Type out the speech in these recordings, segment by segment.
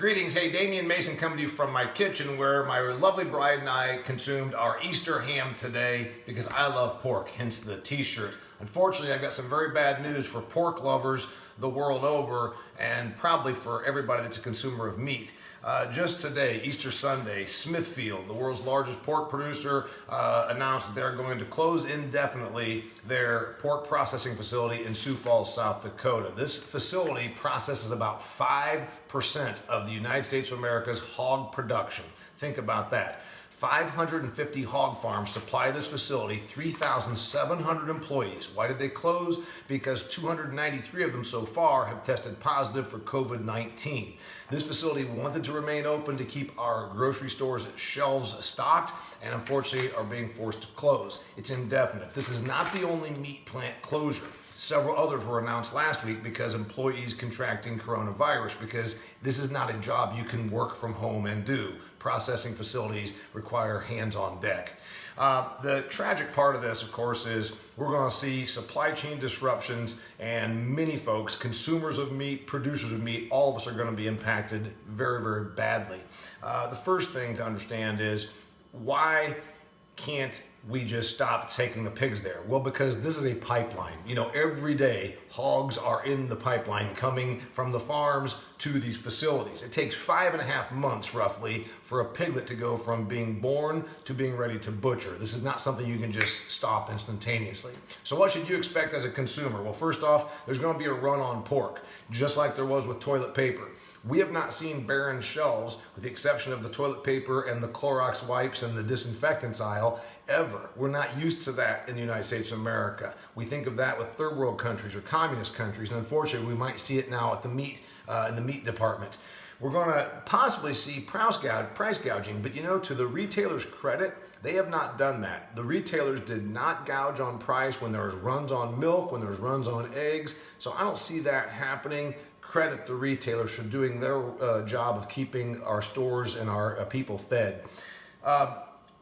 Greetings, hey, Damian Mason coming to you from my kitchen where my lovely bride and I consumed our Easter ham today because I love pork, hence the t-shirt. Unfortunately, I've got some very bad news for pork lovers the world over and probably for everybody that's a consumer of meat. Just today, Easter Sunday, Smithfield, the world's largest pork producer, announced that they're going to close indefinitely their pork processing facility in Sioux Falls, South Dakota. This facility processes about 5% of the United States of America's hog production. Think about that. 550 hog farms supply this facility, 3,700 employees. Why did they close? Because 293 of them so far have tested positive for COVID-19. This facility wanted to remain open to keep our grocery stores' shelves stocked, and unfortunately are being forced to close. It's indefinite. This is not the only meat plant closure. Several others were announced last week because employees contracting coronavirus, because this is not a job you can work from home and do. Processing facilities require hands on deck. The tragic part of this, of course, is we're going to see supply chain disruptions, and many folks, consumers of meat, producers of meat, all of us are going to be impacted very, very badly. The first thing to understand is why can't we just stop taking the pigs there? Well, because this is a pipeline. You know, every day hogs are in the pipeline coming from the farms to these facilities. It takes 5.5 months roughly for a piglet to go from being born to being ready to butcher. This is not something you can just stop instantaneously. So what should you expect as a consumer? Well, first off, there's going to be a run on pork, just like there was with toilet paper. We have not seen barren shelves, with the exception of the toilet paper and the Clorox wipes and the disinfectants aisle, ever. We're not used to that in the United States of America. We think of that with third world countries or communist countries, and unfortunately we might see it now at the meat, in the meat department. We're going to possibly see price gouging, but you know, to the retailers' credit, they have not done that. The retailers did not gouge on price when there was runs on milk, when there was runs on eggs, so I don't see that happening. Credit the retailers for doing their job of keeping our stores and our people fed.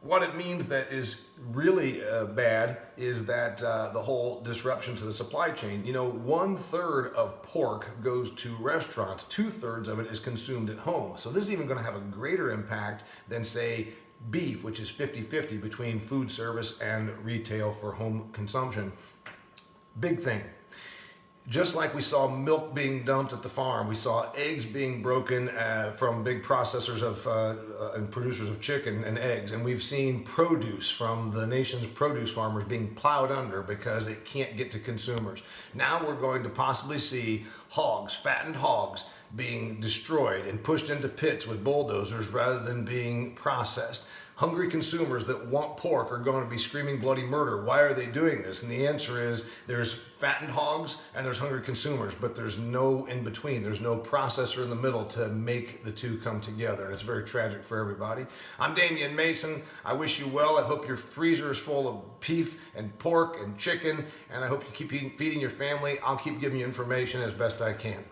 What it means that is really bad is that the whole disruption to the supply chain. You know, 1/3 of pork goes to restaurants, 2/3 of it is consumed at home. So this is even going to have a greater impact than, say, beef, which is 50-50 between food service and retail for home consumption. Big thing. Just like we saw milk being dumped at the farm, we saw eggs being broken from big processors of and producers of chicken and eggs, and we've seen produce from the nation's produce farmers being plowed under because it can't get to consumers. Now we're going to possibly see hogs, fattened hogs, being destroyed and pushed into pits with bulldozers rather than being processed. Hungry consumers that want pork are going to be screaming bloody murder. Why are they doing this? And the answer is there's fattened hogs and there's hungry consumers, but there's no in between. There's no processor in the middle to make the two come together, and it's very tragic for everybody. I'm Damian Mason. I wish you well. I hope your freezer is full of beef and pork and chicken, and I hope you keep feeding your family. I'll keep giving you information as best I can.